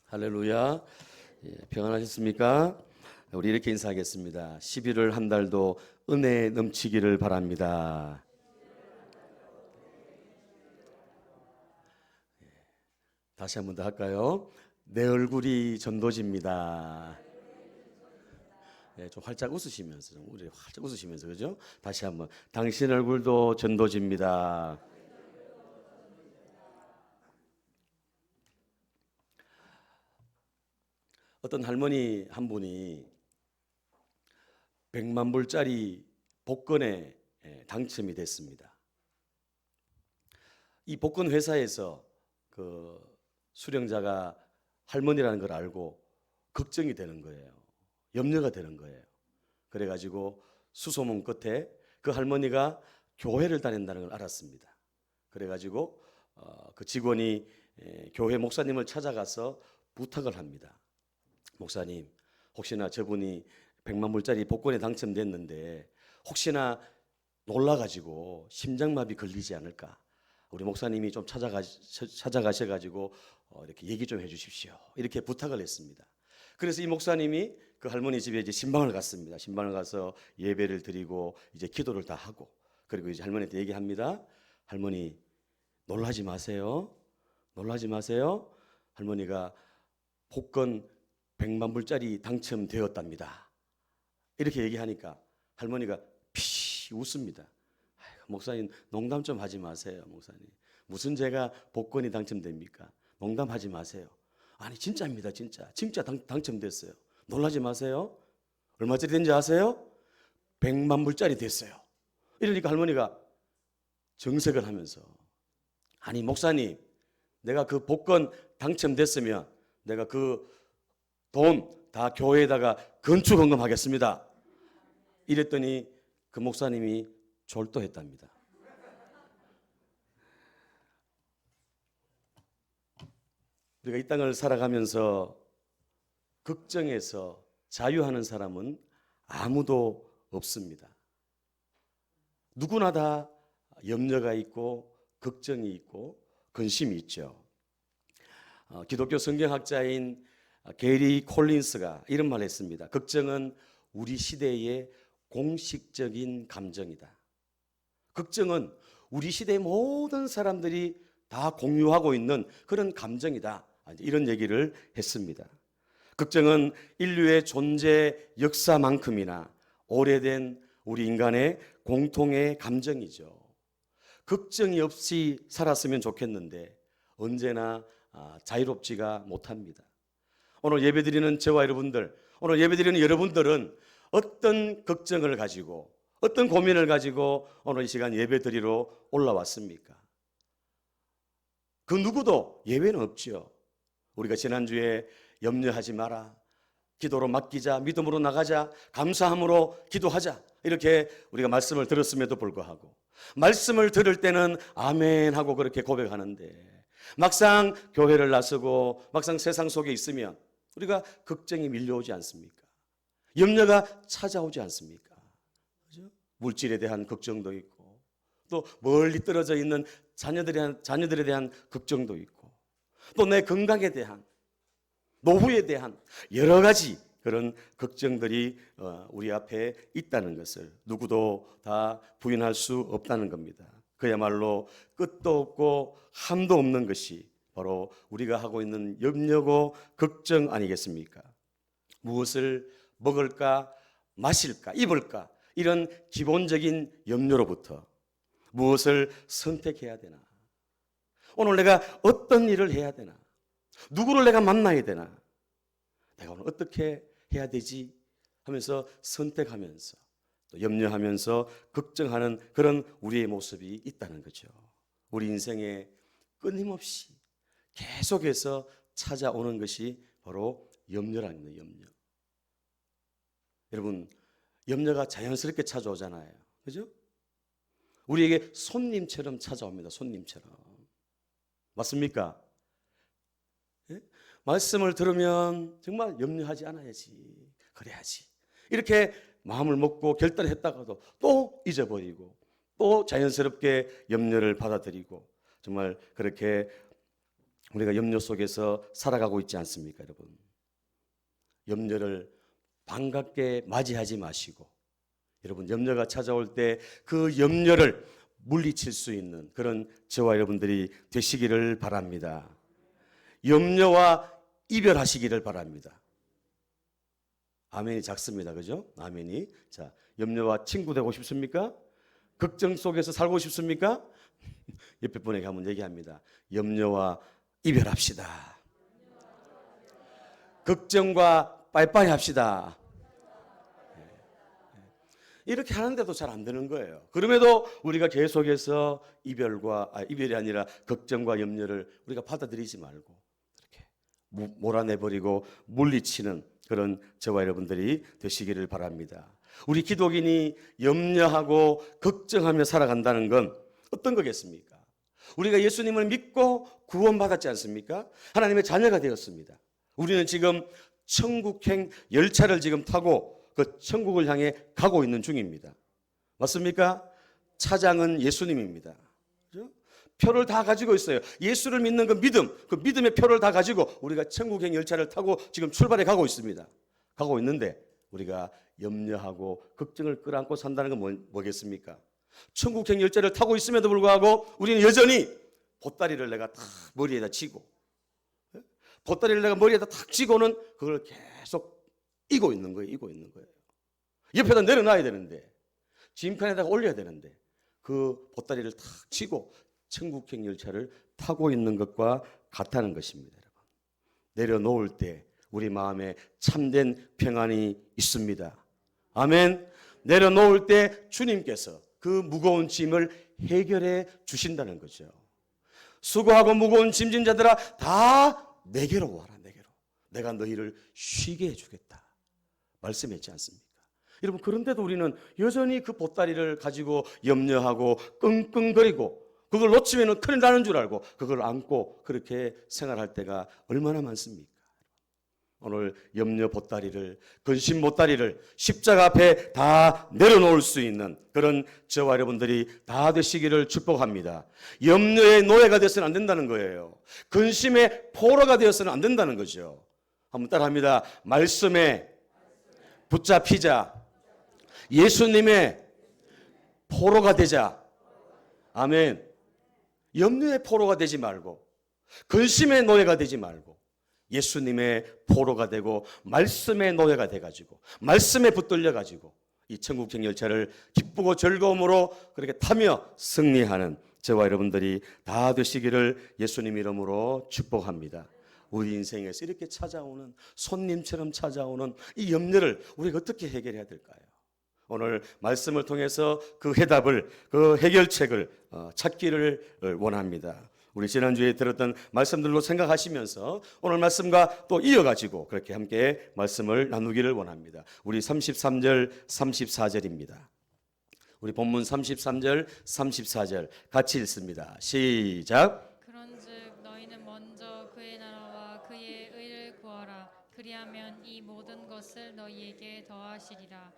할렐루야. 평안하셨습니까? 우리 이렇게 인사하겠습니다. 11월 한 달도 은혜 넘치기를 바랍니다. 다시 한 번 더 할까요? 내 얼굴이 전도지입니다. 좀 활짝 웃으시면서, 우리 활짝 웃으시면서, 그죠? 다시 한번, 당신 얼굴도 전도지입니다. 어떤 할머니 한 분이 100만 불짜리 복권에 당첨이 됐습니다. 이 복권 회사에서 그 수령자가 할머니라는 걸 알고 걱정이 되는 거예요. 염려가 되는 거예요. 그래가지고 수소문 끝에 그 할머니가 교회를 다닌다는 걸 알았습니다. 그래가지고 그 직원이 교회 목사님을 찾아가서 부탁을 합니다. 목사님, 혹시나 저분이 100만 불짜리 복권에 당첨됐는데 혹시나 놀라가지고 심장마비 걸리지 않을까? 우리 목사님이 좀 찾아가셔가지고 이렇게 얘기 좀 해주십시오. 이렇게 부탁을 했습니다. 그래서 이 목사님이 그 할머니 집에 이제 신방을 갔습니다. 신방을 가서 예배를 드리고 이제 기도를 다 하고, 그리고 이제 할머니한테 얘기합니다. 할머니, 놀라지 마세요. 놀라지 마세요. 할머니가 복권 100만 불짜리 당첨되었답니다. 이렇게 얘기하니까 할머니가 피 웃습니다. 목사님, 농담 좀 하지 마세요. 목사님, 무슨 제가 복권이 당첨됩니까? 농담하지 마세요. 아니 진짜입니다. 진짜 당첨됐어요. 놀라지 마세요. 얼마짜리 된지 아세요? 100만 불짜리 됐어요. 이러니까 할머니가 정색을 하면서, 아니 목사님, 내가 그 복권 당첨됐으면 내가 그 돈 다 교회에다가 건축헌금하겠습니다. 이랬더니 그 목사님이 졸도했답니다. 우리가 이 땅을 살아가면서 걱정에서 자유하는 사람은 아무도 없습니다. 누구나 다 염려가 있고 걱정이 있고 근심이 있죠. 기독교 성경학자인 게리 콜린스가 이런 말을 했습니다. 걱정은 우리 시대의 공식적인 감정이다. 걱정은 우리 시대의 모든 사람들이 다 공유하고 있는 그런 감정이다. 이런 얘기를 했습니다. 걱정은 인류의 존재 역사만큼이나 오래된 우리 인간의 공통의 감정이죠. 걱정이 없이 살았으면 좋겠는데 언제나 자유롭지가 못합니다. 오늘 예배드리는 저와 여러분들, 오늘 예배드리는 여러분들은 어떤 걱정을 가지고, 어떤 고민을 가지고 오늘 이 시간 예배드리러 올라왔습니까? 그 누구도 예외는 없죠. 우리가 지난주에 염려하지 마라, 기도로 맡기자, 믿음으로 나가자, 감사함으로 기도하자, 이렇게 우리가 말씀을 들었음에도 불구하고 말씀을 들을 때는 아멘 하고 그렇게 고백하는데 막상 교회를 나서고 막상 세상 속에 있으면 우리가 걱정이 밀려오지 않습니까? 염려가 찾아오지 않습니까? 그죠? 물질에 대한 걱정도 있고 또 멀리 떨어져 있는 자녀들에 대한 걱정도 있고 또 내 건강에 대한, 노후에 대한 여러 가지 그런 걱정들이 우리 앞에 있다는 것을 누구도 다 부인할 수 없다는 겁니다. 그야말로 끝도 없고 함도 없는 것이 바로 우리가 하고 있는 염려고 걱정 아니겠습니까? 무엇을 먹을까, 마실까, 입을까, 이런 기본적인 염려로부터 무엇을 선택해야 되나, 오늘 내가 어떤 일을 해야 되나, 누구를 내가 만나야 되나, 내가 오늘 어떻게 해야 되지 하면서 선택하면서 또 염려하면서 걱정하는 그런 우리의 모습이 있다는 거죠. 우리 인생에 끊임없이 계속해서 찾아오는 것이 바로 염려라는 거예요. 염려. 여러분, 염려가 자연스럽게 찾아오잖아요. 그죠? 우리에게 손님처럼 찾아옵니다. 손님처럼. 맞습니까? 예? 말씀을 들으면 정말 염려하지 않아야지, 그래야지, 이렇게 마음을 먹고 결단했다가도 또 잊어버리고 또 자연스럽게 염려를 받아들이고 정말 그렇게 우리가 염려 속에서 살아가고 있지 않습니까, 여러분? 염려를 반갑게 맞이하지 마시고 여러분 염려가 찾아올 때 그 염려를 물리칠 수 있는 그런 저와 여러분들이 되시기를 바랍니다. 염려와 이별하시기를 바랍니다. 아멘이 작습니다. 그죠? 아멘이. 자, 염려와 친구 되고 싶습니까? 걱정 속에서 살고 싶습니까? 옆에 분에게 한번 얘기합니다. 염려와 이별합시다. 걱정과 빠이빠이 합시다. 이렇게 하는데도 잘 안 되는 거예요. 그럼에도 우리가 계속해서 이별이 아니라 걱정과 염려를 우리가 받아들이지 말고 이렇게 몰아내버리고 물리치는 그런 저와 여러분들이 되시기를 바랍니다. 우리 기독인이 염려하고 걱정하며 살아간다는 건 어떤 거겠습니까? 우리가 예수님을 믿고 구원받았지 않습니까? 하나님의 자녀가 되었습니다. 우리는 지금 천국행 열차를 지금 타고 그 천국을 향해 가고 있는 중입니다. 맞습니까? 차장은 예수님입니다. 그렇죠? 표를 다 가지고 있어요. 예수를 믿는 그 믿음, 그 믿음의 표를 다 가지고 우리가 천국행 열차를 타고 지금 출발해 가고 있습니다. 가고 있는데 우리가 염려하고 걱정을 끌어안고 산다는 건 뭐겠습니까? 천국행 열차를 타고 있음에도 불구하고 우리는 여전히 보따리를 내가 탁 머리에다 치고 보따리를 내가 머리에다 탁 치고는 그걸 계속 이고 있는 거예요. 옆에다 내려놔야 되는데 짐칸에다가 올려야 되는데 그 보따리를 탁 치고 천국행 열차를 타고 있는 것과 같다는 것입니다. 여러분. 내려놓을 때 우리 마음에 참된 평안이 있습니다. 아멘. 내려놓을 때 주님께서 그 무거운 짐을 해결해 주신다는 거죠. 수고하고 무거운 짐진 자들아 다 내게로 와라. 내게로. 내가 너희를 쉬게 해주겠다. 말씀했지 않습니까? 여러분 그런데도 우리는 여전히 그 보따리를 가지고 염려하고 끙끙거리고 그걸 놓치면 큰일 나는 줄 알고 그걸 안고 그렇게 생활할 때가 얼마나 많습니까? 오늘 염려 보따리를 근심 보따리를 십자가 앞에 다 내려놓을 수 있는 그런 저와 여러분들이 다 되시기를 축복합니다. 염려의 노예가 되어서는 안 된다는 거예요. 근심의 포로가 되어서는 안 된다는 거죠. 한번 따라합니다. 말씀에 붙잡히자. 예수님의 포로가 되자. 아멘. 염려의 포로가 되지 말고 근심의 노예가 되지 말고 예수님의 포로가 되고 말씀의 노예가 돼가지고 말씀에 붙들려가지고 이 천국행 열차를 기쁘고 즐거움으로 그렇게 타며 승리하는 저와 여러분들이 다 되시기를 예수님 이름으로 축복합니다. 우리 인생에서 이렇게 찾아오는 손님처럼 찾아오는 이 염려를 우리가 어떻게 해결해야 될까요? 오늘 말씀을 통해서 그 해답을 그 해결책을 찾기를 원합니다. 우리 지난주에 들었던 말씀들로 생각하시면서 오늘 말씀과 또 이어가지고 그렇게 함께 말씀을 나누기를 원합니다. 우리 33절 34절입니다. 우리 본문 33절 34절 같이 읽습니다. 시작. 그런즉 너희는 먼저 그의 나라와 그의 의를 구하라. 그리하면 이 모든 것을 너희에게 더하시리라.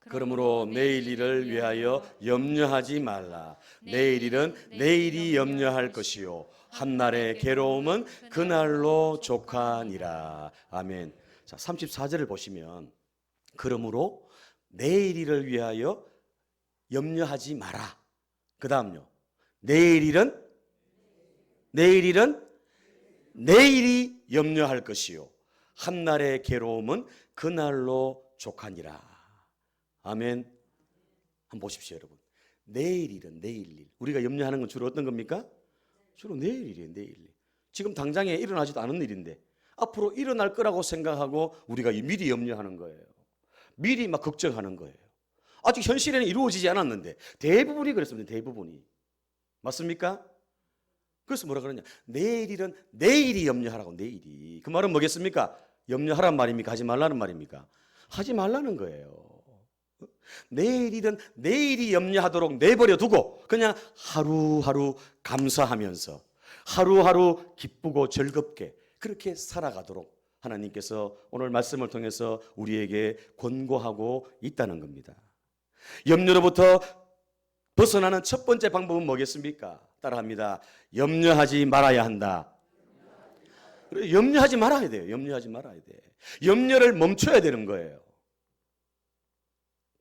그러므로 내일 일을 위하여 염려하지 말라. 내일 일은 내일이 염려할 것이요 한날의 괴로움은 그날로 족하니라. 아멘. 자, 34절을 보시면 그러므로 내일 일을 위하여 염려하지 마라. 그 다음요. 내일 일은 내일이 염려할 것이요 한날의 괴로움은 그날로 족하니라. 아멘. 한번 보십시오, 여러분. 내일 일은 내일 일. 우리가 염려하는 건 주로 어떤 겁니까? 주로 내일 일이에요, 내일 일. 지금 당장에 일어나지도 않은 일인데 앞으로 일어날 거라고 생각하고 우리가 미리 염려하는 거예요. 미리 막 걱정하는 거예요. 아직 현실에는 이루어지지 않았는데 대부분이 그랬습니다. 대부분이. 맞습니까? 그래서 뭐라 그러냐? 내일 일은 내일이 염려하라고. 내일이. 그 말은 뭐겠습니까? 염려하란 말입니까? 하지 말라는 말입니까? 하지 말라는 거예요. 내일이든 내일이 염려하도록 내버려 두고 그냥 하루하루 감사하면서 하루하루 기쁘고 즐겁게 그렇게 살아가도록 하나님께서 오늘 말씀을 통해서 우리에게 권고하고 있다는 겁니다. 염려로부터 벗어나는 첫 번째 방법은 뭐겠습니까? 따라합니다. 염려하지 말아야 한다. 염려하지 말아야 돼요. 염려하지 말아야 돼. 염려를 멈춰야 되는 거예요.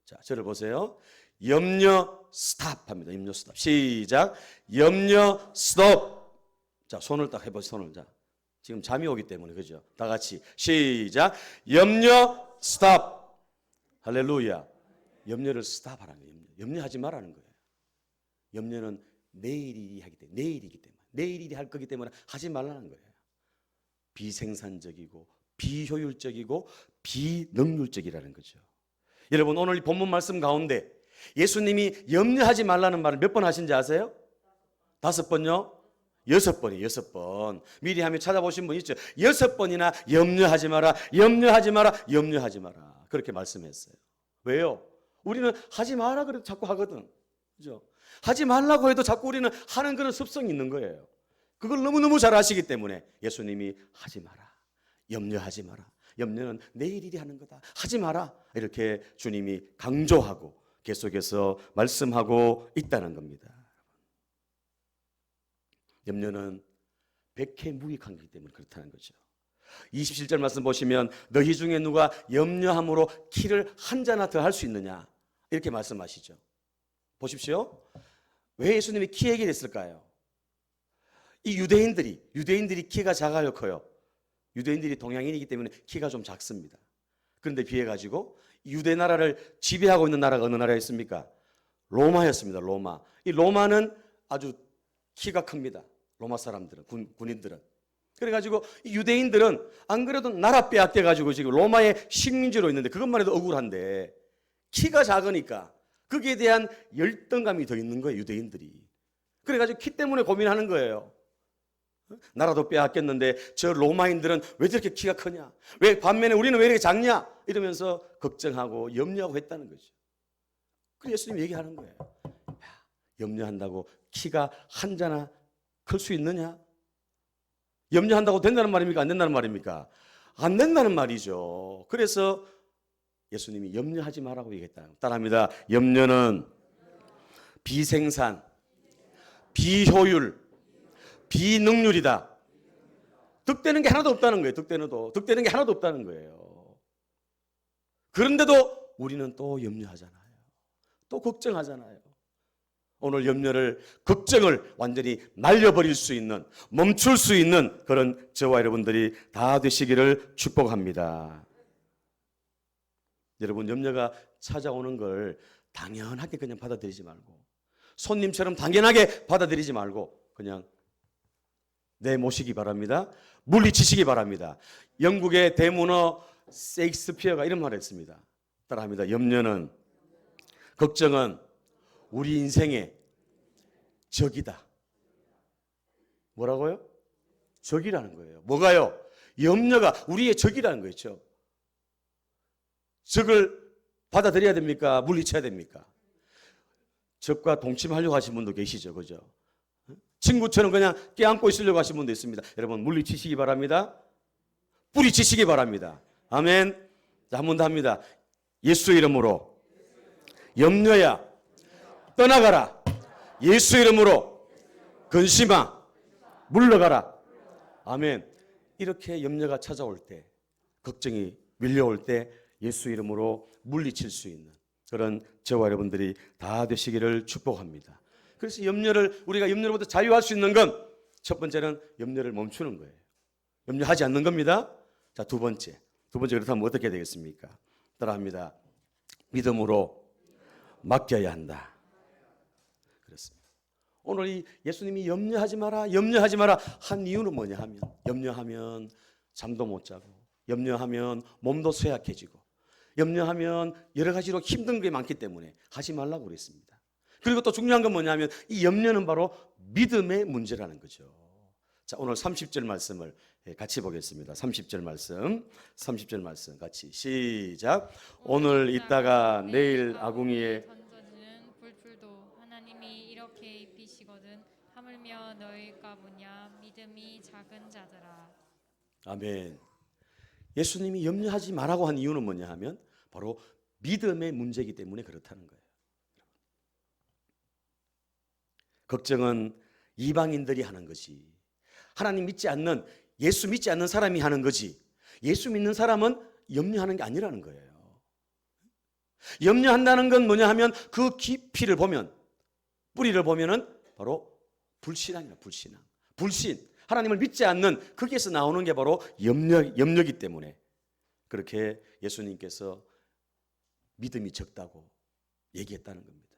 자, 저를 보세요. 염려 스탑 합니다. 염려 스탑. 시작. 염려 스톱. 자, 손을 딱 해보세요. 손을. 자, 지금 잠이 오기 때문에 그죠? 다 같이 시작. 염려 스탑. 할렐루야. 염려를 스탑하라는 거예요. 염려하지 말라는 거예요. 염려는 내일이 하기 때문에, 내일이기 때문에, 내일이 할 거기 때문에 하지 말라는 거예요. 비생산적이고 비효율적이고 비능률적이라는 거죠. 여러분, 오늘 이 본문 말씀 가운데 예수님이 염려하지 말라는 말을 몇 번 하신지 아세요? 5번요? 6번이에요. 6번. 미리 하면 찾아보신 분 있죠? 6번이나 염려하지 마라, 염려하지 마라, 염려하지 마라. 그렇게 말씀했어요. 왜요? 우리는 하지 마라 그래도 자꾸 하거든. 그죠? 하지 말라고 해도 자꾸 우리는 하는 그런 습성이 있는 거예요. 그걸 너무너무 잘 아시기 때문에 예수님이 하지 마라, 염려하지 마라, 염려는 내일 일이 하는 거다, 하지 마라, 이렇게 주님이 강조하고 계속해서 말씀하고 있다는 겁니다. 염려는 백해무익한 거기 때문에 그렇다는 거죠. 27절 말씀 보시면 너희 중에 누가 염려함으로 키를 한 자나 더 할 수 있느냐, 이렇게 말씀하시죠. 보십시오. 왜 예수님이 키 얘기를 했을까요? 이 유대인들이 키가 작아요, 커요? 유대인들이 동양인이기 때문에 키가 좀 작습니다. 그런데 비해 가지고 유대 나라를 지배하고 있는 나라가 어느 나라였습니까? 로마였습니다. 로마. 이 로마는 아주 키가 큽니다. 로마 사람들은, 군인들은. 그래가지고 이 유대인들은 안 그래도 나라 빼앗겨가지고 지금 로마의 식민지로 있는데 그것만 해도 억울한데 키가 작으니까 거기에 대한 열등감이 더 있는 거예요, 유대인들이. 그래가지고 키 때문에 고민하는 거예요. 나라도 빼앗겼는데 저 로마인들은 왜 저렇게 키가 크냐? 왜 반면에 우리는 왜 이렇게 작냐? 이러면서 걱정하고 염려하고 했다는 거죠. 그래서 예수님이 얘기하는 거예요. 야, 염려한다고 키가 한 자나 클 수 있느냐? 염려한다고 된다는 말입니까? 안 된다는 말입니까? 안 된다는 말이죠. 그래서 예수님이 염려하지 말라고 얘기했다. 따라합니다. 염려는 비생산, 비효율, 비능률이다. 득되는 게 하나도 없다는 거예요. 득되는 게 하나도 없다는 거예요. 그런데도 우리는 또 염려하잖아요. 또 걱정하잖아요. 오늘 염려를, 걱정을 완전히 날려버릴 수 있는, 멈출 수 있는 그런 저와 여러분들이 다 되시기를 축복합니다. 여러분, 염려가 찾아오는 걸 당연하게 그냥 받아들이지 말고, 손님처럼 당연하게 받아들이지 말고 그냥 내모시기 바랍니다. 물리치시기 바랍니다. 영국의 대문어 세익스피어가 이런 말을 했습니다. 따라합니다. 염려는, 걱정은 우리 인생의 적이다. 뭐라고요? 적이라는 거예요. 뭐가요? 염려가 우리의 적이라는 거죠. 적을 받아들여야 됩니까? 물리쳐야 됩니까? 적과 동침하려고 하신 분도 계시죠. 그죠? 친구처럼 그냥 껴안고 있으려고 하신 분도 있습니다. 여러분, 물리치시기 바랍니다. 뿌리치시기 바랍니다. 아멘. 자, 한 번 더 합니다. 예수 이름으로 염려야 떠나가라. 예수 이름으로 근심아 물러가라. 아멘. 이렇게 염려가 찾아올 때, 걱정이 밀려올 때 예수 이름으로 물리칠 수 있는 그런 저와 여러분들이 다 되시기를 축복합니다. 그래서 우리가 염려로부터 자유할 수 있는 건 첫 번째는 염려를 멈추는 거예요. 염려하지 않는 겁니다. 자, 두 번째 그렇다면 어떻게 되겠습니까? 따라합니다. 믿음으로 맡겨야 한다. 그렇습니다. 오늘 이 예수님이 염려하지 마라 한 이유는 뭐냐 하면, 염려하면 잠도 못 자고, 염려하면 몸도 쇠약해지고, 염려하면 여러 가지로 힘든 게 많기 때문에 하지 말라고 그랬습니다. 그리고 또 중요한 건 뭐냐면 이 염려는 바로 믿음의 문제라는 거죠. 자, 오늘 30절 말씀을 같이 보겠습니다. 30절 말씀 같이 시작. 오늘 있다가 내일 아궁이에 던져지는 불풀도 하나님이 이렇게 입히시거든 하물며 너희가 뭐냐 믿음이 작은 자들아. 아멘. 예수님이 염려하지 말라고 한 이유는 뭐냐 하면 바로 믿음의 문제이기 때문에 그렇다는 거예요. 걱정은 이방인들이 하는 거지. 하나님 믿지 않는, 예수 믿지 않는 사람이 하는 거지. 예수 믿는 사람은 염려하는 게 아니라는 거예요. 염려한다는 건 뭐냐 하면 그 깊이를 보면, 뿌리를 보면은 바로 불신앙이야, 불신앙. 불신. 하나님을 믿지 않는, 거기에서 나오는 게 바로 염려이기 때문에 그렇게 예수님께서 믿음이 적다고 얘기했다는 겁니다.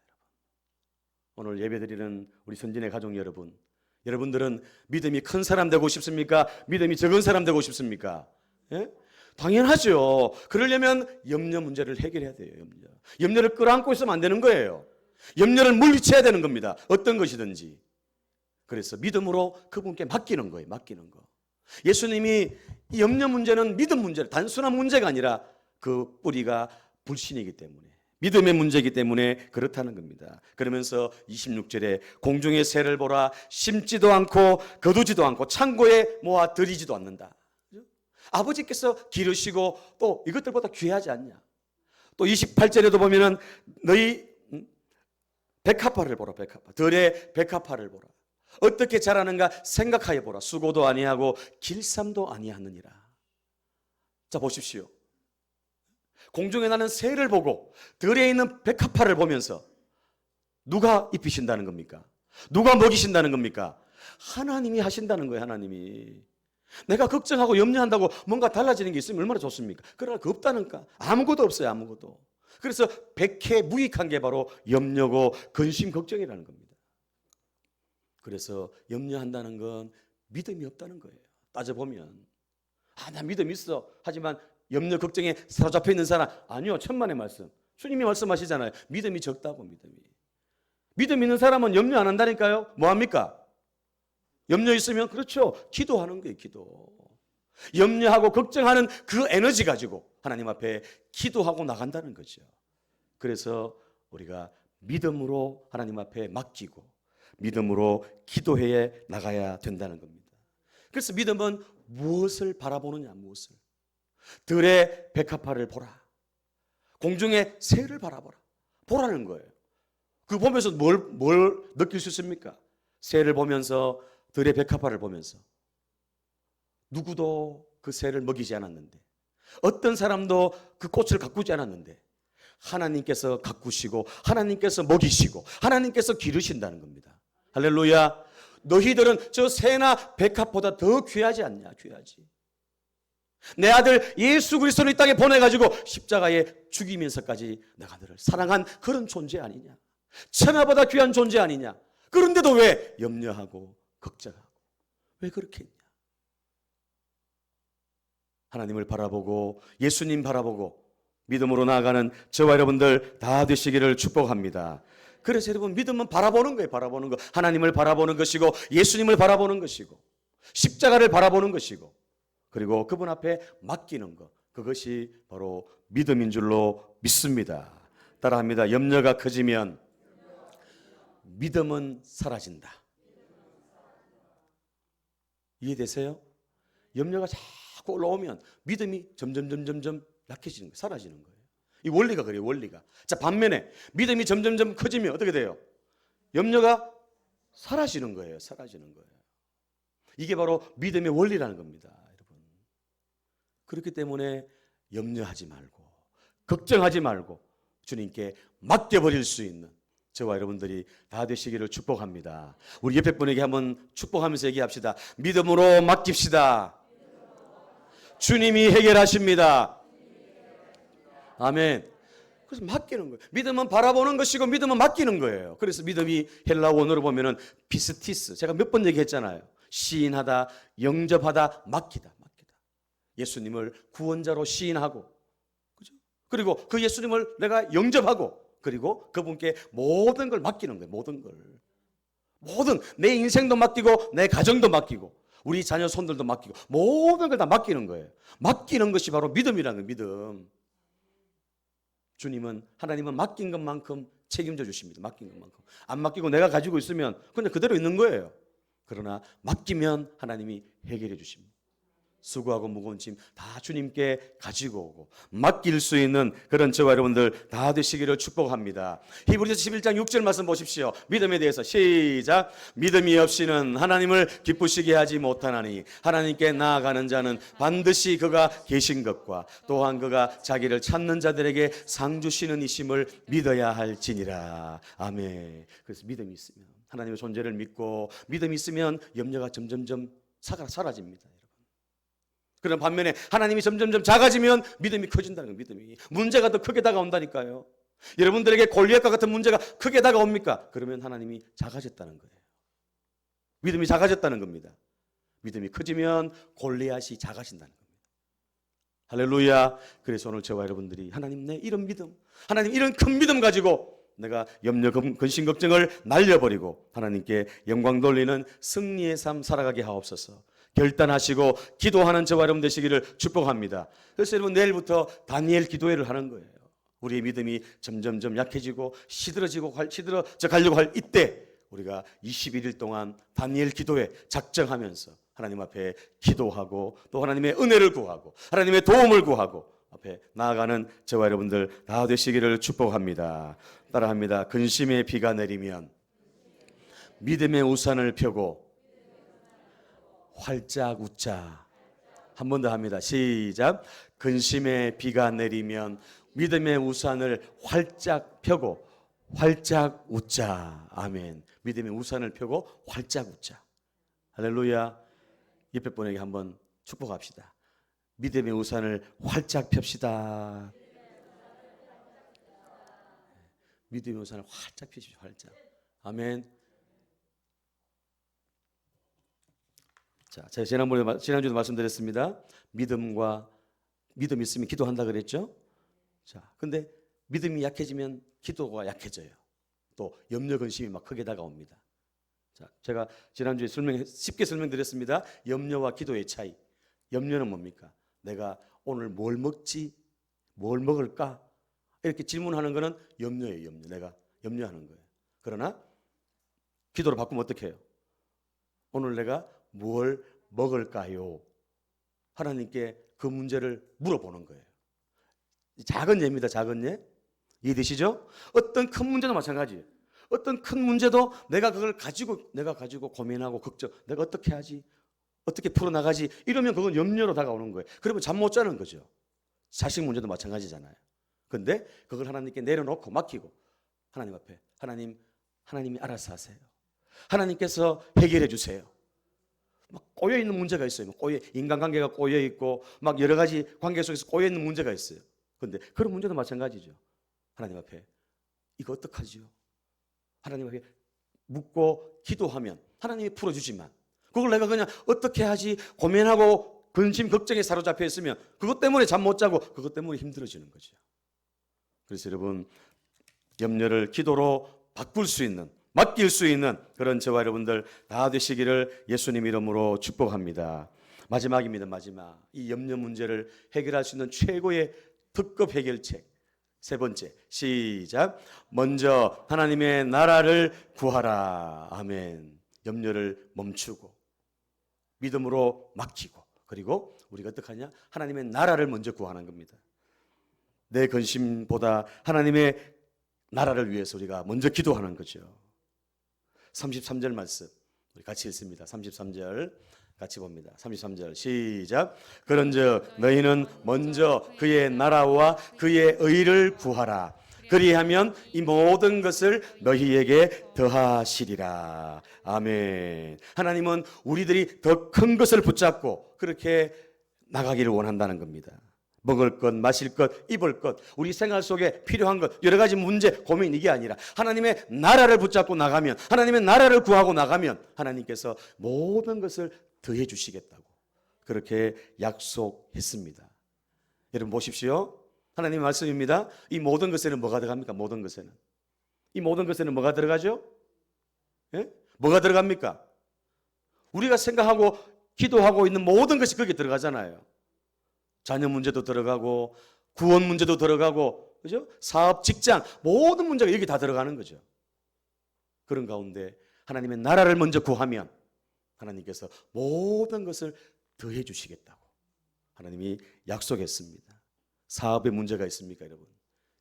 오늘 예배드리는 우리 선진의 가족 여러분, 여러분들은 믿음이 큰 사람 되고 싶습니까? 믿음이 적은 사람 되고 싶습니까? 예? 당연하죠. 그러려면 염려 문제를 해결해야 돼요. 염려를 끌어안고 있으면 안 되는 거예요. 염려를 물리쳐야 되는 겁니다. 어떤 것이든지. 그래서 믿음으로 그분께 맡기는 거예요. 맡기는 거. 예수님이 이 염려 문제는 믿음 문제를, 단순한 문제가 아니라 그 뿌리가 불신이기 때문에, 믿음의 문제이기 때문에 그렇다는 겁니다. 그러면서 26절에 공중의 새를 보라, 심지도 않고 거두지도 않고 창고에 모아 들이지도 않는다. 아버지께서 기르시고 또 이것들보다 귀하지 않냐. 또 28절에도 보면은 너희 백합화를 보라, 백합화. 들의 백합화를 보라. 어떻게 자라는가 생각하여 보라. 수고도 아니하고 길쌈도 아니하느니라. 자, 보십시오. 공중에 나는 새를 보고 들에 있는 백합화를 보면서 누가 입히신다는 겁니까? 누가 먹이신다는 겁니까? 하나님이 하신다는 거예요. 하나님이. 내가 걱정하고 염려한다고 뭔가 달라지는 게 있으면 얼마나 좋습니까? 그러나 그 없다니까. 아무것도 없어요. 아무것도. 그래서 백해무익한 게 바로 염려고 근심 걱정이라는 겁니다. 그래서 염려한다는 건 믿음이 없다는 거예요. 따져보면 나 믿음 있어. 하지만 염려 걱정에 사로잡혀 있는 사람, 아니요. 천만의 말씀. 주님이 말씀하시잖아요. 믿음이 적다고. 믿음 있는 사람은 염려 안 한다니까요. 뭐합니까? 염려 있으면 그렇죠. 기도하는 거예요. 기도. 염려하고 걱정하는 그 에너지 가지고 하나님 앞에 기도하고 나간다는 거죠. 그래서 우리가 믿음으로 하나님 앞에 맡기고 믿음으로 기도해 나가야 된다는 겁니다. 그래서 믿음은 무엇을 바라보느냐, 무엇을. 들의 백합화를 보라. 공중의 새를 바라보라. 보라는 거예요. 그 보면서 뭘 느낄 수 있습니까? 새를 보면서, 들의 백합화를 보면서 누구도 그 새를 먹이지 않았는데, 어떤 사람도 그 꽃을 가꾸지 않았는데 하나님께서 가꾸시고 하나님께서 먹이시고 하나님께서 기르신다는 겁니다. 할렐루야. 너희들은 저 새나 백합보다 더 귀하지 않냐? 귀하지. 내 아들 예수 그리스도를 이 땅에 보내가지고 십자가에 죽이면서까지 내가 너를 사랑한 그런 존재 아니냐? 천하보다 귀한 존재 아니냐? 그런데도 왜 염려하고 걱정하고 왜 그렇게 했냐? 하나님을 바라보고 예수님 바라보고 믿음으로 나아가는 저와 여러분들 다 되시기를 축복합니다. 그래서 여러분, 믿음은 바라보는 거예요. 바라보는 거. 하나님을 바라보는 것이고 예수님을 바라보는 것이고 십자가를 바라보는 것이고 그리고 그분 앞에 맡기는 것. 그것이 바로 믿음인 줄로 믿습니다. 따라합니다. 염려가 커지면 믿음은 사라진다. 이해되세요? 염려가 자꾸 올라오면 믿음이 점점 약해지는 거예요. 사라지는 거예요. 이 원리가 그래요. 원리가. 자, 반면에 믿음이 점점 커지면 어떻게 돼요? 염려가 사라지는 거예요. 사라지는 거예요. 이게 바로 믿음의 원리라는 겁니다. 여러분. 그렇기 때문에 염려하지 말고 걱정하지 말고 주님께 맡겨버릴 수 있는 저와 여러분들이 다 되시기를 축복합니다. 우리 옆에 분에게 한번 축복하면서 얘기합시다. 믿음으로 맡깁시다. 주님이 해결하십니다. 아멘. 그래서 맡기는 거예요. 믿음은 바라보는 것이고 믿음은 맡기는 거예요. 그래서 믿음이 헬라 원어로 보면은 피스티스. 제가 몇 번 얘기했잖아요. 시인하다, 영접하다, 맡기다. 예수님을 구원자로 시인하고, 그죠? 그리고 그 예수님을 내가 영접하고, 그리고 그분께 모든 걸 맡기는 거예요. 모든 걸. 모든 내 인생도 맡기고 내 가정도 맡기고 우리 자녀 손들도 맡기고 모든 걸 다 맡기는 거예요. 맡기는 것이 바로 믿음이라는 거예요. 믿음. 주님은, 하나님은 맡긴 것만큼 책임져 주십니다. 맡긴 것만큼. 안 맡기고 내가 가지고 있으면 그냥 그대로 있는 거예요. 그러나 맡기면 하나님이 해결해 주십니다. 수고하고 무거운 짐 다 주님께 가지고 오고 맡길 수 있는 그런 저와 여러분들 다 되시기를 축복합니다. 히브리서 11장 6절 말씀 보십시오. 믿음에 대해서 시작. 믿음이 없이는 하나님을 기쁘시게 하지 못하나니 하나님께 나아가는 자는 반드시 그가 계신 것과 또한 그가 자기를 찾는 자들에게 상 주시는 이심을 믿어야 할지니라. 아멘. 그래서 믿음이 있으면 하나님의 존재를 믿고 믿음이 있으면 염려가 점점점 사라집니다. 그런 반면에 하나님이 점점점 작아지면 믿음이 커진다는 거예요. 믿음이 문제가 더 크게 다가온다니까요. 여러분들에게 골리앗과 같은 문제가 크게 다가옵니까? 그러면 하나님이 작아졌다는 거예요. 믿음이 작아졌다는 겁니다. 믿음이 커지면 골리앗이 작아진다는 겁니다. 할렐루야. 그래서 오늘 저와 여러분들이 하나님 내 이런 믿음, 하나님 이런 큰 믿음 가지고 내가 염려, 근심, 걱정을 날려버리고 하나님께 영광 돌리는 승리의 삶 살아가게 하옵소서. 결단하시고 기도하는 저와 여러분 되시기를 축복합니다. 그래서 여러분 내일부터 다니엘 기도회를 하는 거예요. 우리의 믿음이 점점점 약해지고 시들어져 가려고 할 이때 우리가 21일 동안 다니엘 기도회 작정하면서 하나님 앞에 기도하고 또 하나님의 은혜를 구하고 하나님의 도움을 구하고 앞에 나아가는 저와 여러분들 다 되시기를 축복합니다. 따라합니다. 근심의 비가 내리면 믿음의 우산을 펴고 활짝 웃자. 한 번 더 합니다. 시작. 근심의 비가 내리면 믿음의 우산을 활짝 펴고 활짝 웃자. 아멘. 믿음의 우산을 펴고 활짝 웃자. 할렐루야. 옆에 분에게 한번 축복합시다. 믿음의 우산을 활짝 펴시다. 믿음의 우산을 활짝 펴십시오. 활짝. 아멘. 자, 제가 지난주에도 말씀드렸습니다. 믿음 있으면 기도한다 그랬죠? 자, 근데 믿음이 약해지면 기도가 약해져요. 또 염려 근심이 막 크게 다가옵니다. 자, 제가 지난주에 쉽게 설명드렸습니다. 염려와 기도의 차이. 염려는 뭡니까? 내가 오늘 뭘 먹지? 뭘 먹을까? 이렇게 질문하는 거는 염려예요. 내가 염려하는 거예요. 그러나 기도로 바꾸면 어떻게 해요? 오늘 내가 뭘 먹을까요? 하나님께 그 문제를 물어보는 거예요. 작은 예입니다. 작은 예. 이해되시죠? 어떤 큰 문제도 마찬가지예요. 어떤 큰 문제도 내가 그걸 가지고 고민하고 걱정, 내가 어떻게 하지? 어떻게 풀어나가지? 이러면 그건 염려로 다가오는 거예요. 그러면 잠 못 자는 거죠. 자식 문제도 마찬가지잖아요. 근데 그걸 하나님께 내려놓고 맡기고 하나님 앞에 하나님이 알아서 하세요. 하나님께서 해결해 주세요. 막 꼬여 있는 문제가 있어요. 인간관계가 꼬여 있고 막 여러 가지 관계 속에서 꼬여 있는 문제가 있어요. 그런데 그런 문제도 마찬가지죠. 하나님 앞에 이거 어떡하지요? 하나님 앞에 묻고 기도하면 하나님이 풀어주지만 그걸 내가 그냥 어떻게 하지 고민하고 근심 걱정에 사로잡혀 있으면 그것 때문에 잠 못 자고 그것 때문에 힘들어지는 거죠. 그래서 여러분 염려를 기도로 바꿀 수 있는 맡길 수 있는 그런 저와 여러분들 다 되시기를 예수님 이름으로 축복합니다. 마지막입니다. 마지막. 이 염려 문제를 해결할 수 있는 최고의 특급 해결책. 세 번째. 시작. 먼저 하나님의 나라를 구하라. 아멘. 염려를 멈추고 믿음으로 맡기고 그리고 우리가 어떻게 하냐? 하나님의 나라를 먼저 구하는 겁니다. 내 근심보다 하나님의 나라를 위해서 우리가 먼저 기도하는 거죠. 33절 말씀 우리 같이 읽습니다. 33절 같이 봅니다. 33절 시작. 그런즉 너희는 먼저 그의 나라와 그의 의를 구하라. 그리하면 이 모든 것을 너희에게 더하시리라. 아멘. 하나님은 우리들이 더 큰 것을 붙잡고 그렇게 나가기를 원한다는 겁니다. 먹을 것, 마실 것, 입을 것, 우리 생활 속에 필요한 것, 여러 가지 문제, 고민 이게 아니라 하나님의 나라를 붙잡고 나가면, 하나님의 나라를 구하고 나가면 하나님께서 모든 것을 더해 주시겠다고 그렇게 약속했습니다. 여러분 보십시오. 하나님의 말씀입니다. 이 모든 것에는 뭐가 들어갑니까? 모든 것에는. 이 모든 것에는 뭐가 들어가죠? 예? 뭐가 들어갑니까? 우리가 생각하고 기도하고 있는 모든 것이 거기에 들어가잖아요. 자녀 문제도 들어가고 구원 문제도 들어가고 그죠? 사업, 직장 모든 문제가 여기 다 들어가는 거죠. 그런 가운데 하나님의 나라를 먼저 구하면 하나님께서 모든 것을 더해 주시겠다고 하나님이 약속했습니다. 사업에 문제가 있습니까, 여러분?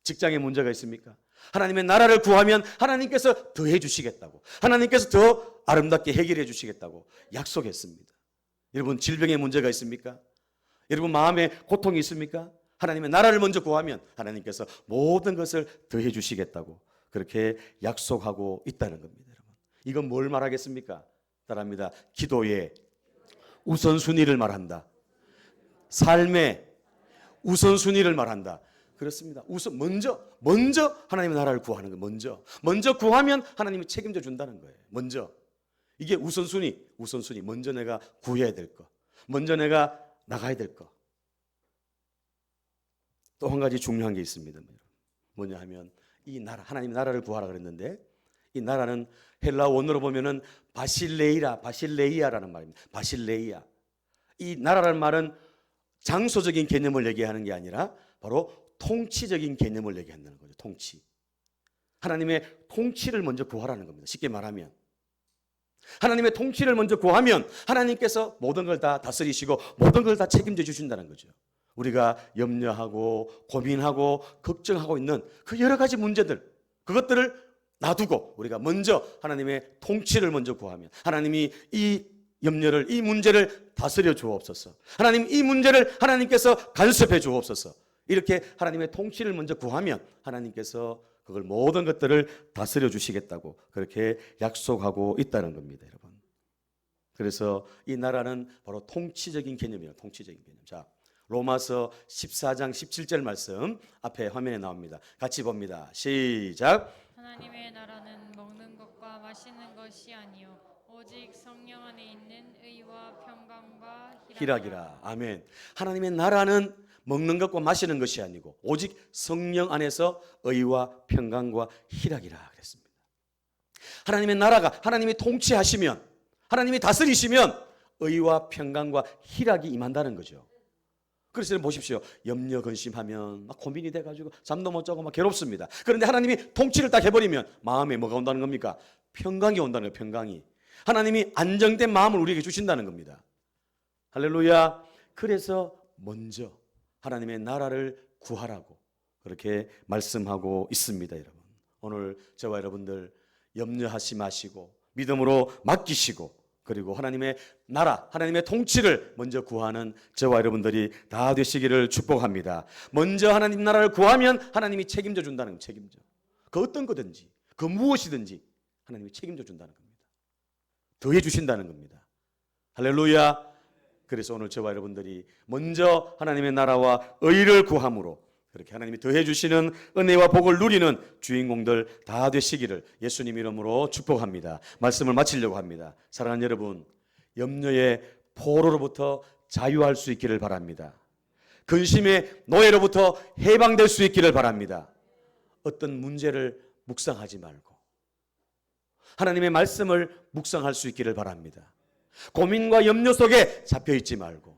직장에 문제가 있습니까? 하나님의 나라를 구하면 하나님께서 더 해주시겠다고, 하나님께서 더 아름답게 해결해 주시겠다고 약속했습니다. 여러분, 질병에 문제가 있습니까? 여러분, 마음에 고통이 있습니까? 하나님의 나라를 먼저 구하면 하나님께서 모든 것을 더해 주시겠다고 그렇게 약속하고 있다는 겁니다. 여러분, 이건 뭘 말하겠습니까? 따라합니다. 기도의 우선순위를 말한다. 삶의 우선순위를 말한다. 그렇습니다. 우선 먼저 하나님의 나라를 구하는 거예요. 먼저 구하면 하나님이 책임져 준다는 거예요. 먼저. 이게 우선순위. 먼저 내가 구해야 될 거. 먼저 내가 나가야 될 거. 또 한 가지 중요한 게 있습니다. 뭐냐 하면 이 나라, 하나님의 나라를 구하라 그랬는데 이 나라는 헬라 원어로 보면은 바실레이아라는 말입니다. 바실레이아. 이 나라라는 말은 장소적인 개념을 얘기하는 게 아니라 바로 통치적인 개념을 얘기한다는 거죠. 통치. 하나님의 통치를 먼저 구하라는 겁니다. 쉽게 말하면 하나님의 통치를 먼저 구하면 하나님께서 모든 걸 다 다스리시고 모든 걸 다 책임져 주신다는 거죠. 우리가 염려하고 고민하고 걱정하고 있는 그 여러 가지 문제들, 그것들을 놔두고 우리가 먼저 하나님의 통치를 먼저 구하면 하나님이 이 염려를, 이 문제를 다스려 주옵소서. 하나님, 이 문제를 하나님께서 간섭해 주옵소서. 이렇게 하나님의 통치를 먼저 구하면 하나님께서 그걸 모든 것들을 다스려 주시겠다고 그렇게 약속하고 있다는 겁니다, 여러분. 그래서 이 나라는 바로 통치적인 개념이에요. 통치적인 개념. 자, 로마서 14장 17절 말씀 앞에 화면에 나옵니다. 같이 봅니다. 시작. 하나님의 나라는 먹는 것과 마시는 것이 아니요 오직 성령 안에 있는 의와 평강과 희락이라. 아멘. 하나님의 나라는 먹는 것과 마시는 것이 아니고 오직 성령 안에서 의와 평강과 희락이라 그랬습니다. 하나님의 나라가, 하나님이 통치하시면, 하나님이 다스리시면 의와 평강과 희락이 임한다는 거죠. 그래서 보십시오. 염려 근심하면 막 고민이 돼가지고 잠도 못 자고 막 괴롭습니다. 그런데 하나님이 통치를 딱 해버리면 마음에 뭐가 온다는 겁니까? 평강이 온다는 거예요. 평강이. 하나님이 안정된 마음을 우리에게 주신다는 겁니다. 할렐루야. 그래서 먼저 하나님의 나라를 구하라고 그렇게 말씀하고 있습니다, 여러분. 오늘 저와 여러분들 염려하지 마시고 믿음으로 맡기시고 그리고 하나님의 나라, 하나님의 통치를 먼저 구하는 저와 여러분들이 다 되시기를 축복합니다. 먼저 하나님 나라를 구하면 하나님이 책임져 준다는 겁니다. 책임져. 그 어떤 거든지, 그 무엇이든지 하나님이 책임져 준다는 겁니다. 더해 주신다는 겁니다. 할렐루야. 그래서 오늘 저와 여러분들이 먼저 하나님의 나라와 의를 구함으로 그렇게 하나님이 더해 주시는 은혜와 복을 누리는 주인공들 다 되시기를 예수님 이름으로 축복합니다. 말씀을 마치려고 합니다. 사랑하는 여러분, 염려의 포로로부터 자유할 수 있기를 바랍니다. 근심의 노예로부터 해방될 수 있기를 바랍니다. 어떤 문제를 묵상하지 말고 하나님의 말씀을 묵상할 수 있기를 바랍니다. 고민과 염려 속에 잡혀있지 말고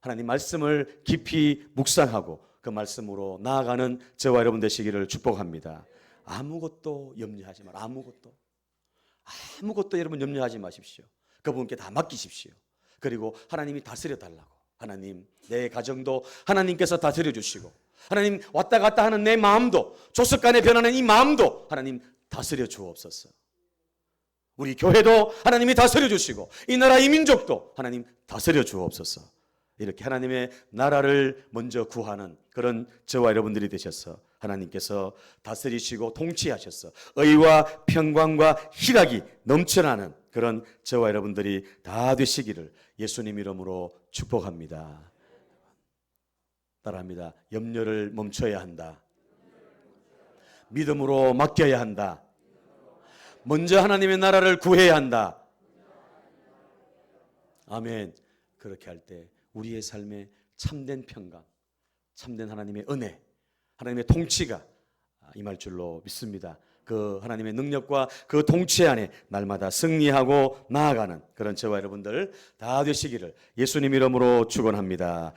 하나님 말씀을 깊이 묵상하고 그 말씀으로 나아가는 저와 여러분 되시기를 축복합니다. 아무것도 염려하지 마라. 아무것도 여러분 염려하지 마십시오. 그분께 다 맡기십시오. 그리고 하나님이 다스려 달라고. 하나님, 내 가정도 하나님께서 다스려 주시고 하나님 왔다 갔다 하는 내 마음도 조석간에 변하는 이 마음도 하나님 다스려 주옵소서. 우리 교회도 하나님이 다스려 주시고 이 나라 이 민족도 하나님 다스려 주옵소서. 이렇게 하나님의 나라를 먼저 구하는 그런 저와 여러분들이 되셔서 하나님께서 다스리시고 통치하셔서 의와 평강과 희락이 넘쳐나는 그런 저와 여러분들이 다 되시기를 예수님 이름으로 축복합니다. 따라합니다. 염려를 멈춰야 한다. 믿음으로 맡겨야 한다. 먼저 하나님의 나라를 구해야 한다. 아멘. 그렇게 할 때 우리의 삶에 참된 평강, 참된 하나님의 은혜, 하나님의 통치가 임할 줄로 믿습니다. 그 하나님의 능력과 그 통치 안에 날마다 승리하고 나아가는 그런 저와 여러분들 다 되시기를 예수님 이름으로 축원합니다.